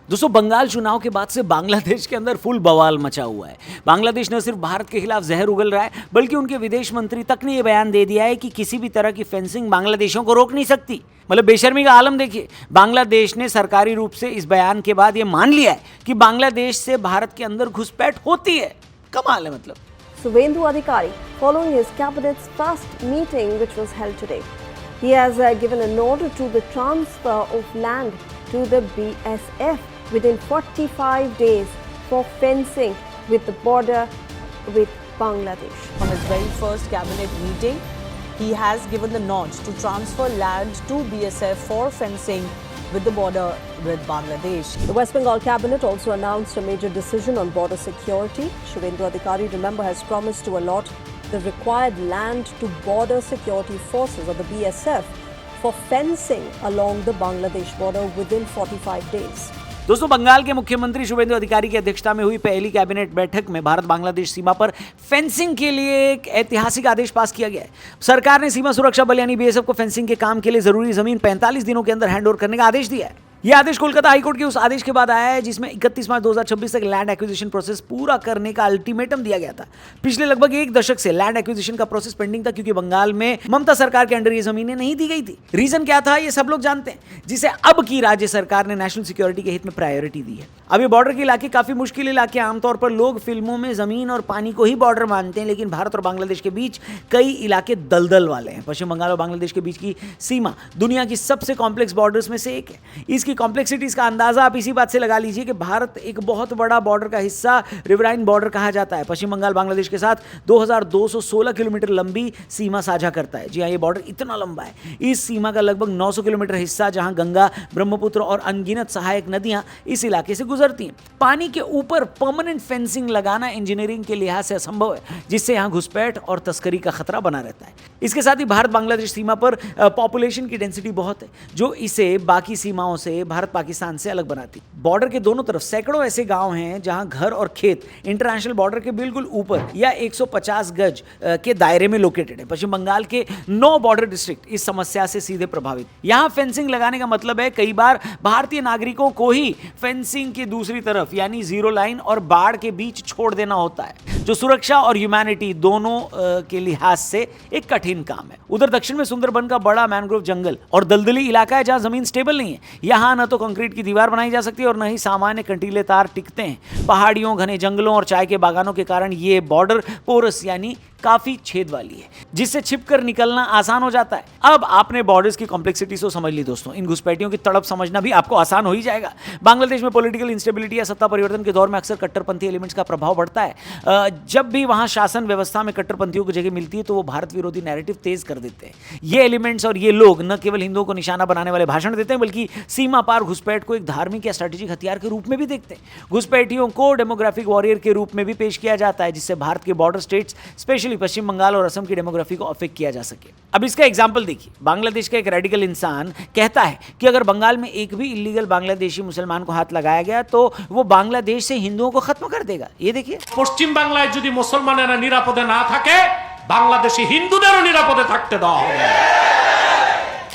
दोस्तों, बंगाल चुनाव के बाद से बांग्लादेश के अंदर फुल बवाल मचा हुआ है। बांग्लादेश न सिर्फ भारत के खिलाफ जहर उगल रहा है, बल्कि उनके विदेश मंत्री तक ने यह बयान दे दिया है कि किसी भी तरह की फेंसिंग बांग्लादेशियों को रोक नहीं सकती। मतलब बेशर्मी का आलम देखिए। बांग्लादेश ने सरकारी रूप से इस बयान के बाद यह मान लिया है कि बांग्लादेश से भारत के अंदर घुसपैठ होती है। कमाल है मतलब। Subhendu Adhikari, following his cabinet's first meeting which was held today, he has given an order to the transfer of land to the BSF within 45 days for fencing with the border with Bangladesh. On his very first cabinet meeting, he has given the nod to transfer land to BSF for fencing with the border with Bangladesh. The West Bengal cabinet also announced a major decision on border security. Subhendu Adhikari, remember, has promised to allot the required land to border security forces of the BSF for fencing along the Bangladesh border within 45 days. दोस्तों, बंगाल के मुख्यमंत्री शुभेंदु अधिकारी की अध्यक्षता में हुई पहली cabinet बैठक में भारत बांग्लादेश सीमा पर फेंसिंग के लिए एक ऐतिहासिक आदेश पास किया गया है। सरकार ने सीमा सुरक्षा बल यानी बीएसएफ को फेंसिंग के काम के लिए जरूरी जमीन 45 दिनों के अंदर हैंडओवर करने का आदेश दिया है। यह आदेश कोलकाता हाईकोर्ट के उस आदेश के बाद आया है जिसमें 31 मार्च 2026 तक लैंड एक्विजिशन प्रोसेस पूरा करने का अल्टीमेटम दिया गया था। पिछले लगभग एक दशक से लैंड एक्विजिशन का प्रोसेस पेंडिंग था, क्योंकि बंगाल में ममता सरकार के अंडर ये जमीनें नहीं दी गई थी। रीजन क्या था ये सब लोग जानते हैं, जिसे अब की राज्य सरकार ने नेशनल सिक्योरिटी के हित में प्रायोरिटी दी है। अब ये बॉर्डर के इलाके काफी मुश्किल इलाके, आमतौर पर लोग फिल्मों में जमीन और पानी को ही बॉर्डर मानते हैं, लेकिन भारत और बांग्लादेश के बीच कई इलाके दलदल वाले हैं। पश्चिम बंगाल और बांग्लादेश के बीच की सीमा दुनिया की सबसे कॉम्प्लेक्स बॉर्डर्स में से एक है। इसकी कॉम्प्लेक्सिटीज का अंदाजा आप इसी बात से लगा लीजिए कि भारत एक बहुत बड़ा बॉर्डर का हिस्सा रिवराइन बॉर्डर कहा जाता है। पश्चिम बंगाल बांग्लादेश के साथ 2216 किलोमीटर लंबी सीमा साझा करता है। जी हाँ, ये बॉर्डर इतना लंबा है। इस सीमा का लगभग 900 किलोमीटर हिस्सा, जहां गंगा, ब्रह्मपुत्र और अनगिनत सहायक नदियां इस इलाके से गुजरती हैं। पानी के ऊपर परमानेंट फेंसिंग लगाना इंजीनियरिंग के लिहाज से असंभव है, जिससे यहां घुसपैठ और तस्करी का खतरा बना रहता है। इसके साथ ही भारत बांग्लादेश सीमा पर पॉपुलेशन की डेंसिटी बहुत है, जो इसे बाकी सीमाओं से, भारत पाकिस्तान से अलग बनाती। बॉर्डर के दोनों तरफ सैकड़ों ऐसे गांव हैं जहां घर और खेत इंटरनेशनल बॉर्डर के बिल्कुल ऊपर या 150 गज के दायरे में लोकेटेड है। पश्चिम बंगाल के 9 बॉर्डर डिस्ट्रिक्ट इस समस्या से सीधे प्रभावित। यहां फेंसिंग लगाने का मतलब है कई बार भारतीय नागरिकों को ही फेंसिंग की दूसरी तरफ यानी जीरो लाइन और बाढ़ के बीच छोड़ देना होता है, जो सुरक्षा और ह्यूमैनिटी दोनों के लिहाज से एक कठिन काम है। उधर दक्षिण में सुंदरबन का बड़ा मैनग्रोव जंगल और दलदली इलाका है जहां जमीन स्टेबल नहीं है। यहां न तो कंक्रीट की दीवार बनाई जा सकती है और न ही सामान्य कंटीले तार टिकते हैं। पहाड़ियों, घने जंगलों और चाय के बागानों के कारण ये बॉर्डर पोरस यानी काफी छेद वाली है, जिससे छिपकर निकलना आसान हो जाता है। अब आपने बॉर्डर्स की कॉम्प्लेक्सिटी तो समझ ली दोस्तों, इन घुसपैठियों की तड़प समझना भी आपको आसान हो ही जाएगा। बांग्लादेश में पॉलिटिकल इंस्टेबिलिटी या सत्ता परिवर्तन के दौर में अक्सर कट्टरपंथी एलिमेंट्स का प्रभाव बढ़ता है। जब भी वहां शासन व्यवस्था में कट्टरपंथियों को जगह मिलती है तो वो भारत विरोधी नैरेटिव तेज कर देते हैं। ये एलिमेंट्स और ये लोग न केवल हिंदुओं को निशाना बनाने वाले भाषण देते हैं, बल्कि सीमा पार घुसपैठ को एक धार्मिक या स्ट्रेटेजिक हथियार के रूप में भी देखते हैं। घुसपैठियों को डेमोग्राफिक वॉरियर के रूप में भी पेश किया जाता है, जिससे भारत के बॉर्डर स्टेट्स स्पेशली पश्चिम बंगाल और असम की डेमोग्राफी को अफेक्ट किया जा सके। अब इसका एग्जांपल देखिए। बांग्लादेश का एक रेडिकल इंसान कहता है कि अगर बंगाल में एक भी इलीगल बांग्लादेशी मुसलमान को हाथ लगाया गया तो वो बांग्लादेश से हिंदुओं को खत्म कर देगा। ये देखिए, पश्चिम बांग्लाয় যদি মুসলমানেরা নিরাপদে না থাকে, বাংলাদেশি হিন্দুদেরও নিরাপদে থাকতে দেওয়া হবে।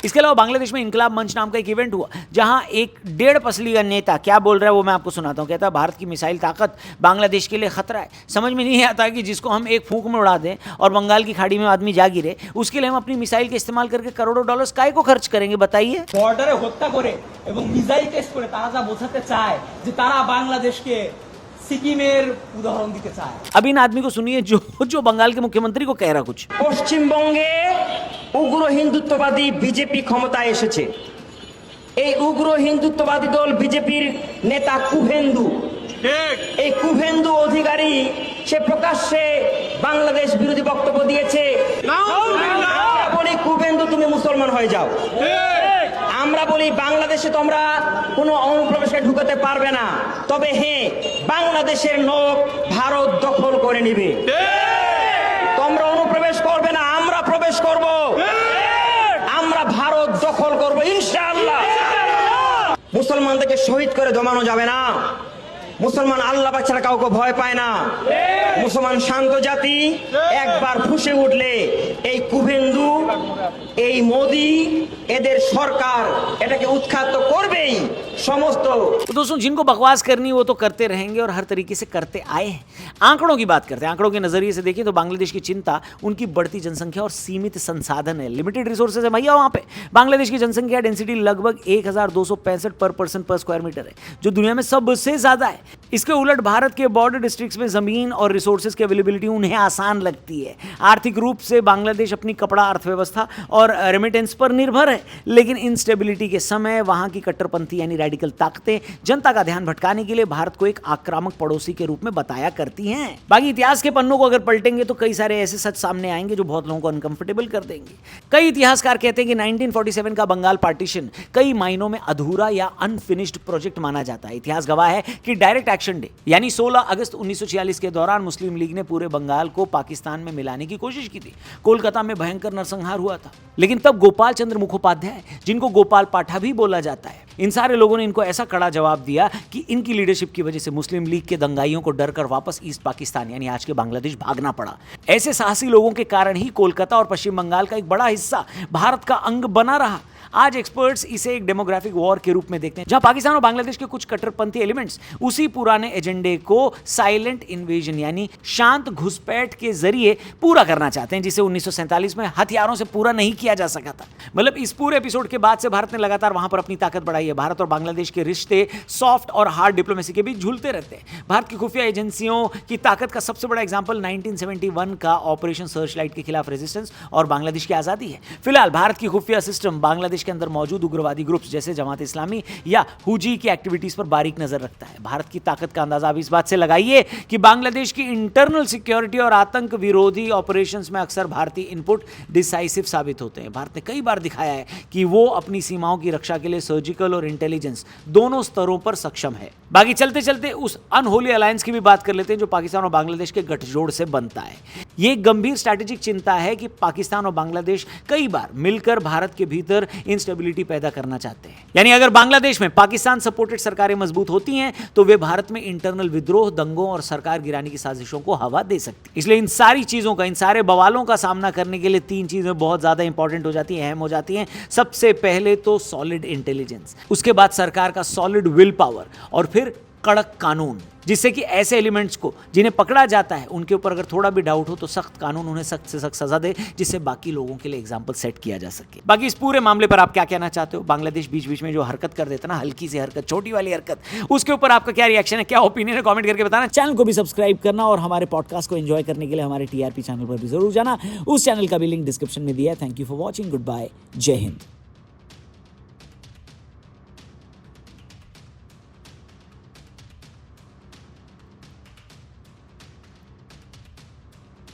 इसके अलावा बांग्लादेश में इनकलाब मंच नाम का एक इवेंट हुआ, जहां एक 1.5 पसली का नेता क्या बोल रहा है वो मैं आपको सुनाता हूं। कहता है भारत की मिसाइल ताकत बांग्लादेश के लिए खतरा है। समझ में नहीं आता कि जिसको हम एक फूंक में उड़ा दें और बंगाल की खाड़ी में आदमी जा गिरे, उसके लिए हम अपनी मिसाइल के इस्तेमाल करके करोड़ों डॉलर्स काय को खर्च करेंगे बताइए। बॉर्डरे हत्या करे এবং মিসাইল টেস্ট করে তারা যা বোঝাতে চায় যে তারা বাংলাদেশকে সিকিমের উদাহরণ দিতে চায়। अब इन आदमी को सुनिए जो बंगाल के मुख्यमंत्री को कह रहा कुछ। পশ্চিমবঙ্গে উগ্র হিন্দুত্ববাদী বিজেপি ক্ষমতায় এসেছে। এই উগ্র হিন্দুত্ববাদী দল বিজেপির নেতা কুভেন্দু, এই কুভেন্দু অধিকারী সে প্রকাশ্যে বাংলাদেশ বিরোধী বক্তব্য দিয়েছে। আমরা বলি কুভেন্দু তুমি মুসলমান হয়ে যাও। আমরা বলি বাংলাদেশে তোমরা কোনো অনুপ্রবেশকে ঢুকাতে পারবে না, তবে হ্যাঁ বাংলাদেশের লোক ভারত দখল করে নেবে। তোমরা অনুপ্রবেশ করবে না, আমরা প্রবেশ করব, আমরা ভারত দখল করব ইনশাআল্লাহ। মুসলমানদেরকে শহীদ করে দমানো যাবে না। মুসলমান আল্লাহ পাক ছাড়া কাউকে ভয় পায় না। মুসলমান শান্ত জাতি, একবার ফুঁসে উঠলে এই কুভেন্দু, এই মোদি, এদের সরকার এটাকে উৎখাত করবেই। সমস্ত तो दोस्तों जिनको बकवास करनी वो तो करते रहेंगे और हर तरीके से करते आए हैं। आंकड़ों की बात करते हैं, आंकड़ों के नजरिए से देखें तो बांग्लादेश की चिंता उनकी बढ़ती जनसंख्या और सीमित संसाधन है, लिमिटेड रिसोर्सेज है भैया वहां पे। बांग्लादेश की जनसंख्या डेंसिटी लगभग 1265 पर पर्सन पर स्क्वायर मीटर है, जो दुनिया में सबसे ज्यादा है। इसके उलट भारत के बॉर्डर डिस्ट्रिक्ट्स में जमीन और रिसोर्सेज की अवेलेबिलिटी उन्हें आसान लगती है। आर्थिक रूप से बांग्लादेश अपनी कपड़ा अर्थव्यवस्था और रेमिटेंस पर निर्भर है, लेकिन इंस्टेबिलिटी के समय वहां की कट्टरपंथी यानी रेडिकल ताकतें जनता का ध्यान भटकाने के लिए भारत को एक आक्रामक पड़ोसी के रूप में बताया करती हैं। बाकी इतिहास के पन्नों को अगर पलटेंगे तो कई सारे ऐसे सच सामने आएंगे जो बहुत लोगों को अनकंफर्टेबल कर देंगे। कई इतिहासकार कहते हैं कि 1947 का बंगाल पार्टीशन कई मायनों में अधूरा या अनफिनिश्ड प्रोजेक्ट माना जाता है। इतिहास गवाह है कि डायरेक्ट एक्शन डे यानी 16 अगस्त 1946 के दौरान मुस्लिम लीग ने पूरे बंगाल को पाकिस्तान में मिलाने की कोशिश की थी। कोलकाता में भयंकर नरसंहार हुआ था, लेकिन तब गोपाल चंद्र मुखोपाध्याय, जिनको गोपाल पाठा भी बोला जाता है, इन सारे लोगों ने इनको ऐसा कड़ा जवाब दिया कि इनकी लीडरशिप की वजह से मुस्लिम लीग के दंगाइयों को डर कर वापस ईस्ट पाकिस्तान यानी आज के बांग्लादेश भागना पड़ा। ऐसे साहसी लोगों के कारण ही कोलकाता और पश्चिम बंगाल का एक बड़ा हिस्सा भारत का अंग बना रहा। आज एक्सपर्ट्स इसे एक डेमोग्राफिक वॉर के रूप में देखते हैं, जहां पाकिस्तान और बांग्लादेश के कुछ कट्टरपंथी एलिमेंट्स उसी पुराने एजेंडे को साइलेंट इन्वेजन यानी शांत घुसपैठ के जरिए पूरा करना चाहते हैं, जिसे 1947 में हथियारों से पूरा नहीं किया जा सका था। मतलब इस पूरे एपिसोड के बाद से भारत ने लगातार वहां पर अपनी ताकत बढ़ाई है। भारत और बांग्लादेश के रिश्ते सॉफ्ट और हार्ड डिप्लोमेसी के बीच झूलते रहते हैं। भारत की खुफिया एजेंसियों की ताकत का सबसे बड़ा एग्जाम्पल 1971 का ऑपरेशन सर्चलाइट के खिलाफ रेजिस्टेंस और बांग्लादेश की आजादी है। फिलहाल भारत की खुफिया सिस्टम बांग्लादेश के अंदर मौजूद उग्रवादी ग्रुप्स जैसे जमात इस्लामी या हुजी की एक्टिविटीज पर बारीक नजर रखता है। भारत की ताकत का अंदाजा आप इस बात से लगाइए कि बांग्लादेश की इंटरनल सिक्योरिटी और आतंक विरोधी ऑपरेशंस में अक्सर भारतीय इनपुट डिसाइसिव साबित होते हैं। भारत ने कई बार दिखाया है कि वो अपनी सीमाओं की रक्षा के लिए सर्जिकल और इंटेलिजेंस दोनों स्तरों पर सक्षम है। बाकी चलते चलते उस अनहोली अलायंस की भी बात कर लेते हैं जो पाकिस्तान और बांग्लादेश के गठजोड़ से बनता है। ये एक गंभीर स्ट्रैटेजिक चिंता है कि पाकिस्तान और बांग्लादेश कई बार मिलकर भारत के भीतर इंस्टेबिलिटी पैदा करना चाहते हैं। यानी अगर बांग्लादेश में पाकिस्तान सपोर्टेड सरकारें मजबूत होती हैं तो वे भारत में इंटरनल विद्रोह, दंगों और सरकार गिराने की साजिशों को हवा दे सकती है। इसलिए इन सारी चीजों का, इन सारे बवालों का सामना करने के लिए तीन चीजें बहुत ज्यादा इंपॉर्टेंट हो जाती हैं, अहम हो जाती हैं। सबसे पहले तो सॉलिड इंटेलिजेंस, उसके बाद सरकार का सॉलिड विल पावर और फिर कड़क कानून, जिससे कि ऐसे एलिमेंट्स को जिन्हें पकड़ा जाता है उनके ऊपर अगर थोड़ा भी डाउट हो तो सख्त कानून उन्हें सख्त से सख्त सजा दे, जिससे बाकी लोगों के लिए एग्जाम्पल सेट किया जा सके। बाकी इस पूरे मामले पर आप क्या कहना चाहते हो? बांग्लादेश बीच बीच में जो हरकत कर देता ना, हल्की सी हरकत, छोटी वाली हरकत, उसके ऊपर आपका क्या रिएक्शन है, क्या ओपिनियन है, कमेंट करके बताना। चैनल को भी सब्सक्राइब करना और हमारे पॉडकास्ट को एंजॉय करने के लिए हमारे TRP चैनल पर भी जरूर जाना। उस चैनल का भी लिंक डिस्क्रिप्शन में दिया है। Thank you for watching, good bye, जय हिंद।